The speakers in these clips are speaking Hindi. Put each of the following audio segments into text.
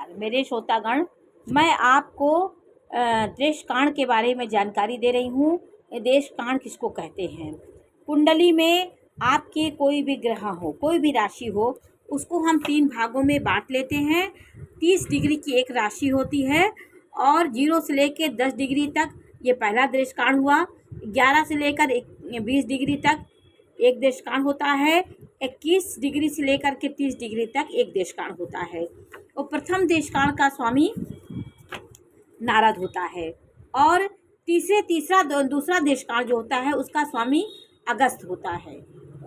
नमस्कार मेरे श्रोतागण, मैं आपको देशकांड के बारे में जानकारी दे रही हूँ। देशकांड किसको कहते हैं? कुंडली में आपके कोई भी ग्रह हो, कोई भी राशि हो, उसको हम 3 भागों में बांट लेते हैं। 30 डिग्री की एक राशि होती है और 0 से लेकर 10 डिग्री तक ये पहला देशकांड हुआ। 11 से लेकर 20 डिग्री तक एक देशकांड होता है। 21 डिग्री से लेकर के 30 डिग्री तक एक देशकांड होता है। और प्रथम देशकांड का स्वामी नारद होता है और दूसरा देशकांड जो होता है उसका स्वामी अगस्त होता है,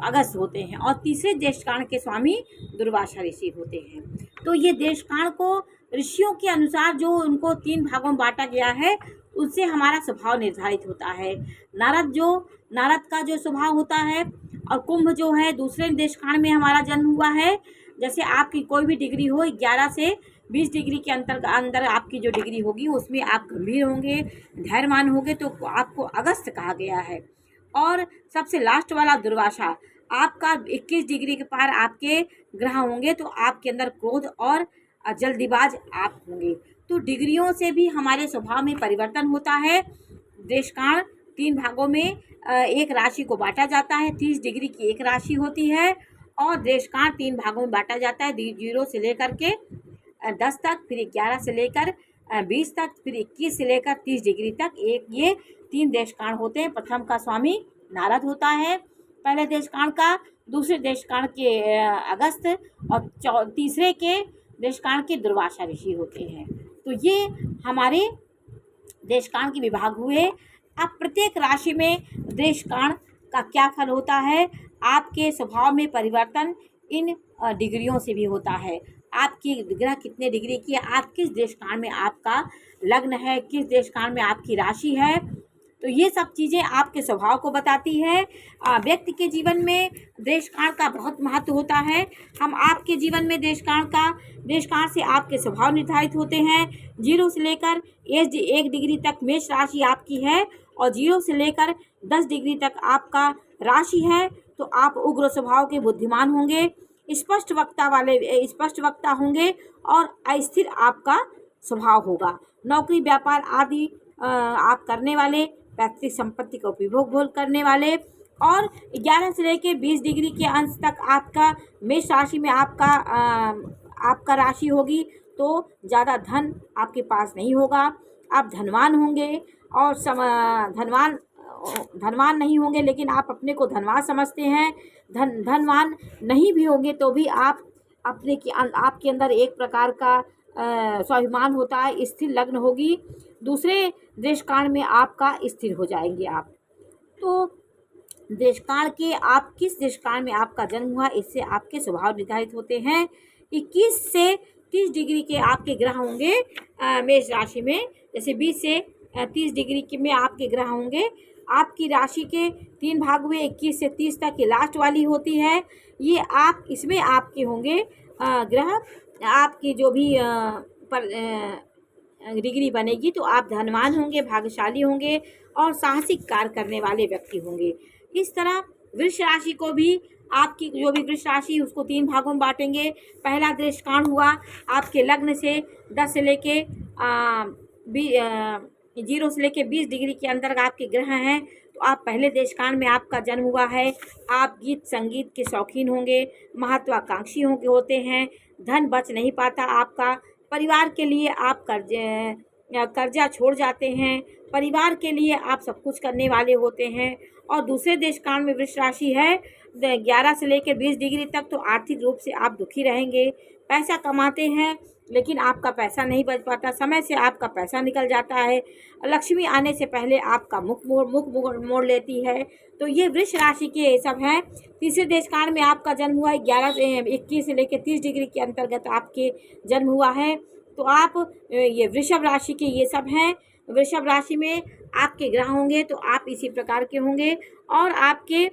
अगस्त होते हैं। और तीसरे देशकांड के स्वामी दुर्वासा ऋषि होते हैं। तो ये देशकांड को ऋषियों के अनुसार जो उनको 3 भागों में बांटा गया है, उससे हमारा स्वभाव निर्धारित होता है। नारद का जो स्वभाव होता है, और कुंभ जो है दूसरे देशकांड में हमारा जन्म हुआ है। जैसे आपकी कोई भी डिग्री हो, 11 से 20 डिग्री के अंदर आपकी जो डिग्री होगी उसमें आप गंभीर होंगे, धैर्यवान होंगे, तो आपको अगस्त कहा गया है। और सबसे लास्ट वाला दुर्वासा, आपका 21 डिग्री के पार आपके ग्रह होंगे तो आपके अंदर क्रोध और जल्दीबाज आप होंगे। तो डिग्रियों से भी हमारे स्वभाव में परिवर्तन होता है। देशकांड 3 भागों में एक राशि को बांटा जाता है। 30 डिग्री की एक राशि होती है और देशकांड 3 भागों में बांटा जाता है। 0 से लेकर के 10 तक, फिर 11 से लेकर 20 तक, फिर 21 से लेकर 30 डिग्री तक ये 3 देशकांड होते हैं। प्रथम का स्वामी नारद होता है पहले देशकांड का, दूसरे देशकांड के अगस्त, और तीसरे के देशकांड के दुर्वासा ऋषि होते हैं। तो ये हमारे देशकांड के विभाग हुए। अब प्रत्येक राशि में देशकांड का क्या फल होता है? आपके स्वभाव में परिवर्तन इन डिग्रियों से भी होता है। आपकी ग्रह कितने डिग्री की है, आप किस देशकांड में आपका लग्न है, किस देशकांड में आपकी राशि है, तो ये सब चीज़ें आपके स्वभाव को बताती है। व्यक्ति के जीवन में देशकांड का बहुत महत्व होता है। हम आपके जीवन में देशकांड से आपके स्वभाव निर्धारित होते हैं। 0 से लेकर 1 डिग्री तक मेष राशि आपकी है और 0 से लेकर 10 डिग्री तक आपका राशि है। तो आप उग्र स्वभाव के बुद्धिमान होंगे, स्पष्ट वक्ता होंगे और अस्थिर आपका स्वभाव होगा। नौकरी व्यापार आदि आप करने वाले, पैतृक संपत्ति का उपभोग करने वाले। और 11 से लेकर 20 डिग्री के अंश तक आपका मेष राशि में आपका राशि होगी, तो ज़्यादा धन आपके पास नहीं होगा। आप धनवान होंगे और धनवान नहीं होंगे, लेकिन आप अपने को धनवान समझते हैं। धनवान नहीं भी होंगे तो भी आप आपके अंदर एक प्रकार का स्वाभिमान होता है। स्थिर लग्न होगी, दूसरे देशकांड में आपका स्थिर हो जाएंगे आप। तो देशकांड के आप किस देशकांड में आपका जन्म हुआ, इससे आपके स्वभाव निर्धारित होते हैं। 21 से 30 डिग्री के आपके ग्रह होंगे मेष राशि में। जैसे 20 से 30 डिग्री के में आपके ग्रह होंगे। आपकी राशि के 3 भाग हुए, 21 से 30 तक की लास्ट वाली होती है। ये इसमें आपके होंगे ग्रह। आपकी जो भी डिग्री बनेगी तो आप धनवान होंगे, भाग्यशाली होंगे और साहसिक कार्य करने वाले व्यक्ति होंगे। इस तरह वृष राशि को भी, आपकी जो भी वृष राशि उसको 3 भागों में बांटेंगे। पहला देशकांड हुआ आपके लग्न से 10 से लेके 0 से लेके 20 डिग्री के अंदर आपके ग्रह हैं, तो आप पहले देशकांड में आपका जन्म हुआ है। आप गीत संगीत के शौकीन होंगे, महत्वाकांक्षी होते हैं। धन बच नहीं पाता आपका। परिवार के लिए आप कर्जा छोड़ जाते हैं। परिवार के लिए आप सब कुछ करने वाले होते हैं। और दूसरे देशकांड में वृष राशि है 11 से लेकर 20 डिग्री तक, तो आर्थिक रूप से आप दुखी रहेंगे। पैसा कमाते हैं लेकिन आपका पैसा नहीं बच पाता, समय से आपका पैसा निकल जाता है। लक्ष्मी आने से पहले आपका मुख मोड़ लेती है। तो ये वृष राशि के सब हैं। तीसरे देशकांड में आपका जन्म हुआ है, 21 से लेकर 30 डिग्री के अंतर्गत आपके जन्म हुआ है। तो आप ये वृषभ राशि के ये सब हैं। वृषभ राशि में आपके ग्रह होंगे तो आप इसी प्रकार के होंगे। और आपके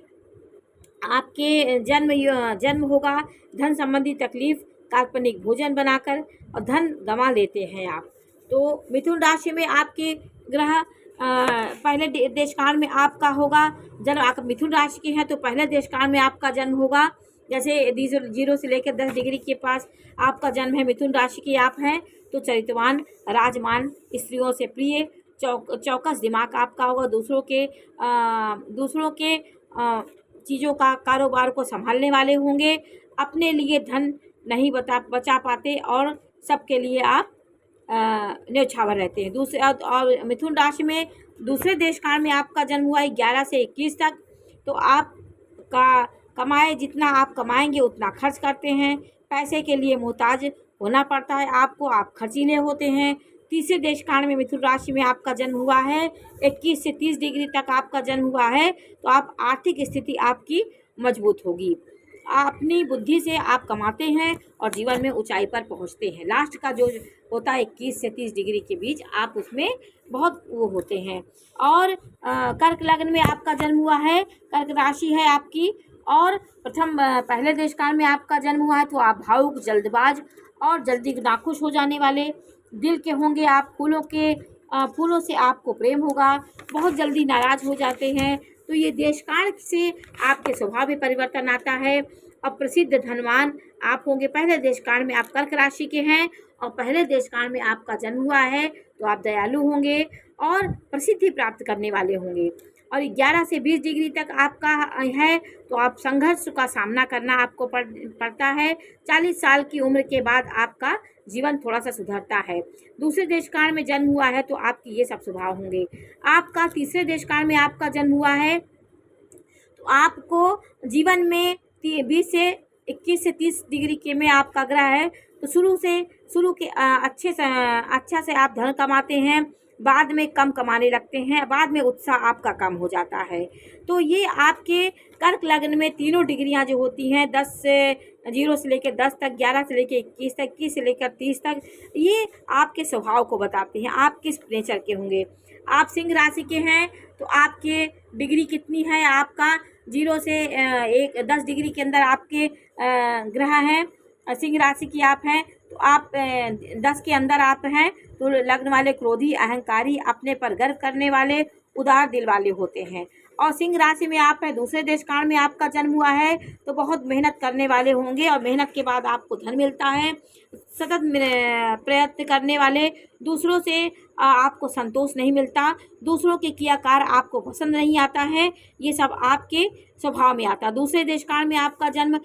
जन्म होगा धन संबंधी तकलीफ, काल्पनिक भोजन बनाकर, और धन गंवा लेते हैं आप। तो मिथुन राशि में आपके ग्रह पहले देशकांड में आपका होगा जन्म। आप मिथुन राशि के हैं तो पहले देशकांड में आपका जन्म होगा जैसे 0 से लेकर 10 डिग्री के पास आपका जन्म है, मिथुन राशि के आप हैं, तो चरित्रवान, राजमान, स्त्रियों से प्रिय, चौकस दिमाग आपका होगा, दूसरों के चीज़ों का कारोबार को संभालने वाले होंगे, अपने लिए धन नहीं बचा पाते और सबके लिए आप न्यौछावर रहते हैं। दूसरे और मिथुन राशि में दूसरे देश काल में आपका जन्म हुआ है 11 से 21 तक, तो आपका कमाए जितना आप कमाएंगे उतना खर्च करते हैं, पैसे के लिए मोहताज होना पड़ता है आपको, आप खर्चीले होते हैं। तीसरे देश काल में मिथुन राशि में आपका जन्म हुआ है, 21 से 30 डिग्री तक आपका जन्म हुआ है, तो आप आर्थिक स्थिति आपकी मजबूत होगी, अपनी बुद्धि से आप कमाते हैं और जीवन में ऊंचाई पर पहुंचते हैं। लास्ट का जो होता है 21 से 30 डिग्री के बीच, आप उसमें बहुत वो होते हैं। और कर्क लग्न में आपका जन्म हुआ है, कर्क राशि है आपकी, और पहले देश काल में आपका जन्म हुआ है, तो आप भावुक, जल्दबाज और जल्दी नाखुश हो जाने वाले दिल के होंगे आप। फूलों से आपको प्रेम होगा, बहुत जल्दी नाराज हो जाते हैं, तो ये देशकाल से आपके स्वभाव में परिवर्तन आता है। और प्रसिद्ध धनवान आप होंगे। पहले देशकाल में आप कर्क राशि के हैं और पहले देशकाल में आपका जन्म हुआ है, तो आप दयालु होंगे और प्रसिद्धि प्राप्त करने वाले होंगे। और 11 से 20 डिग्री तक आपका है, तो आप संघर्ष का सामना करना आपको पड़ता है। 40 साल की उम्र के बाद आपका जीवन थोड़ा सा सुधरता है। दूसरे देशकाल में जन्म हुआ है, तो आपके ये सब स्वभाव होंगे। आपका तीसरे देशकाल में आपका जन्म हुआ है, तो आपको जीवन में 20 से 21 से 30 डिग्री के में आपका ग्रह है, तो शुरू के अच्छा से आप धन कमाते हैं, बाद में कम कमाने लगते हैं, बाद में उत्साह आपका कम हो जाता है। तो ये आपके कर्क लग्न में तीनों डिग्रियां जो होती हैं, 0 से लेकर 10 तक, 11 से लेकर 21 तक, 21 से लेकर 30 तक, ये आपके स्वभाव को बताते हैं, आप किस नेचर के होंगे। आप सिंह राशि के हैं, तो आपके डिग्री कितनी है, आपका 0 से 10 डिग्री के अंदर आपके ग्रह हैं, सिंह राशि की आप हैं, तो आप 10 के अंदर आप हैं, तो लग्न वाले क्रोधी, अहंकारी, अपने पर गर्व करने वाले, उदार दिल वाले होते हैं। और सिंह राशि में आप हैं, दूसरे देशकाल में आपका जन्म हुआ है, तो बहुत मेहनत करने वाले होंगे और मेहनत के बाद आपको धन मिलता है। सतत प्रयत्न करने वाले, दूसरों से आपको संतोष नहीं मिलता, दूसरों के किया कार्य आपको पसंद नहीं आता है, ये सब आपके स्वभाव में आता है। दूसरे देशकाल में आपका जन्म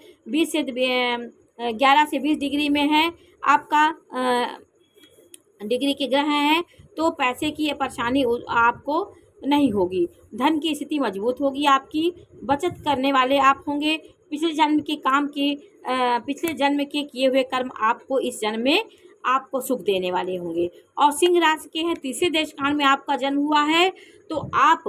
11 से 20 डिग्री में है, आपका डिग्री के ग्रह हैं, तो पैसे की परेशानी आपको नहीं होगी, धन की स्थिति मजबूत होगी आपकी, बचत करने वाले आप होंगे। पिछले जन्म के किए हुए कर्म आपको इस जन्म में आपको सुख देने वाले होंगे। और सिंह राशि के हैं, तीसरे देशकाल में आपका जन्म हुआ है, तो आप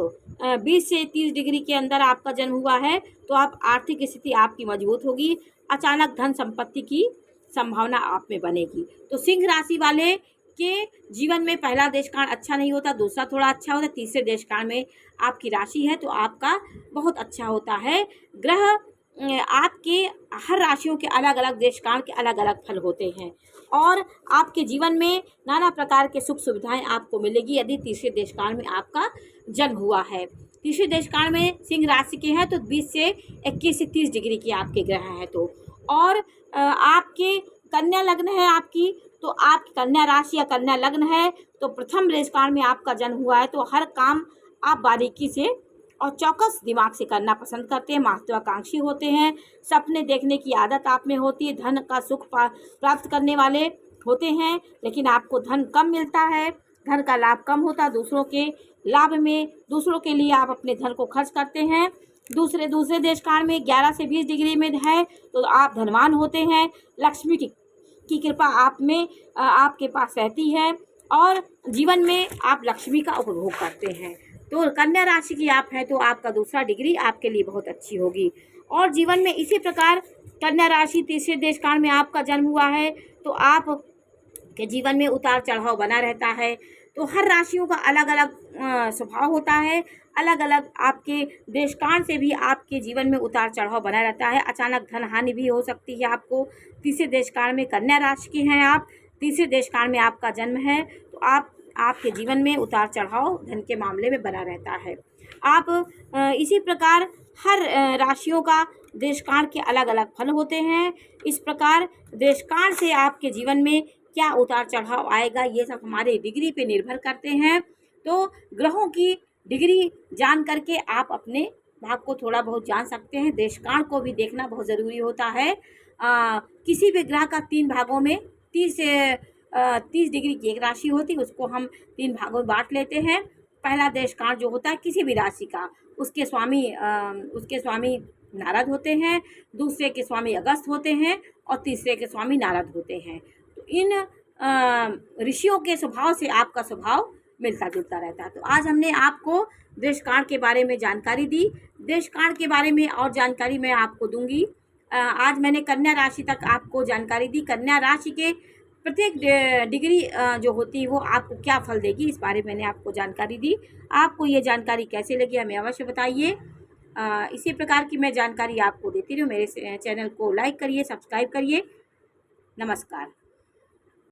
20 से 30 डिग्री के अंदर आपका जन्म हुआ है, तो आप आर्थिक स्थिति आपकी मजबूत होगी, अचानक धन संपत्ति की संभावना आप में बनेगी। तो सिंह राशि वाले के जीवन में पहला देशकाल अच्छा नहीं होता, दूसरा थोड़ा अच्छा होता है, तीसरे देशकाल में आपकी राशि है तो आपका बहुत अच्छा होता है। ग्रह आपके हर राशियों के अलग अलग देशकाल के अलग अलग फल होते हैं और आपके जीवन में नाना प्रकार के सुख सुविधाएं आपको मिलेगी यदि तीसरे देशकाल में आपका जन्म हुआ है। तीसरे देशकाल में सिंह राशि के हैं, तो 20 से 21 से 30 डिग्री के आपके ग्रह हैं। तो और आपके कन्या लग्न है आपकी, तो आपकी कन्या राशि या कन्या लग्न है, तो प्रथम देशकाल में आपका जन्म हुआ है, तो हर काम आप बारीकी से और चौकस दिमाग से करना पसंद करते हैं, महत्वाकांक्षी होते हैं, सपने देखने की आदत आप में होती है, धन का सुख प्राप्त करने वाले होते हैं, लेकिन आपको धन कम मिलता है, धन का लाभ कम होता है, दूसरों के लाभ में दूसरों के लिए आप अपने धन को खर्च करते हैं। दूसरे देशकाल में 11 से 20 डिग्री में है, तो आप धनवान होते हैं, लक्ष्मी की कृपा आप में आपके पास रहती है और जीवन में आप लक्ष्मी का उपभोग करते हैं। तो कन्या राशि की आप हैं, तो आपका दूसरा डिग्री आपके लिए बहुत अच्छी होगी। और जीवन में इसी प्रकार कन्या राशि तीसरे देशकाल में आपका जन्म हुआ है, तो आप के जीवन में उतार चढ़ाव बना रहता है। तो हर राशियों का अलग अलग स्वभाव होता है, अलग अलग आपके देशकाल से भी आपके जीवन में उतार चढ़ाव बना रहता है, अचानक धन हानि भी हो सकती है आपको। तीसरे देशकाल में कन्या राशि के हैं आप, तीसरे देशकाल में आपका जन्म है, तो आपके जीवन में उतार चढ़ाव धन के मामले में बना रहता है। आप इसी प्रकार हर राशियों का देशकाल के अलग अलग फल होते हैं। इस प्रकार देशकाल से आपके जीवन में क्या उतार चढ़ाव आएगा, ये सब हमारे डिग्री पे निर्भर करते हैं। तो ग्रहों की डिग्री जान करके आप अपने भाग को थोड़ा बहुत जान सकते हैं। देशकाल को भी देखना बहुत ज़रूरी होता है। किसी भी ग्रह का 3 भागों में 30 डिग्री की एक राशि होती है, उसको हम 3 भागों में बांट लेते हैं। पहला देशकाल जो होता है किसी भी राशि का, उसके स्वामी नारद होते हैं, दूसरे के स्वामी अगस्त होते हैं और तीसरे के स्वामी नारद होते हैं। तो इन ऋषियों के स्वभाव से आपका स्वभाव मिलता जुलता रहता है। तो आज हमने आपको देशकाल के बारे में जानकारी दी। देशकाल के बारे में और जानकारी मैं आपको दूंगी। आज मैंने कन्या राशि तक आपको जानकारी दी। कन्या राशि के प्रत्येक डिग्री जो होती है वो आपको क्या फल देगी, इस बारे में मैंने आपको जानकारी दी। आपको ये जानकारी कैसे लगी हमें अवश्य बताइए। इसी प्रकार की मैं जानकारी आपको देती रहूँ। मेरे चैनल को लाइक करिए, सब्सक्राइब करिए। नमस्कार।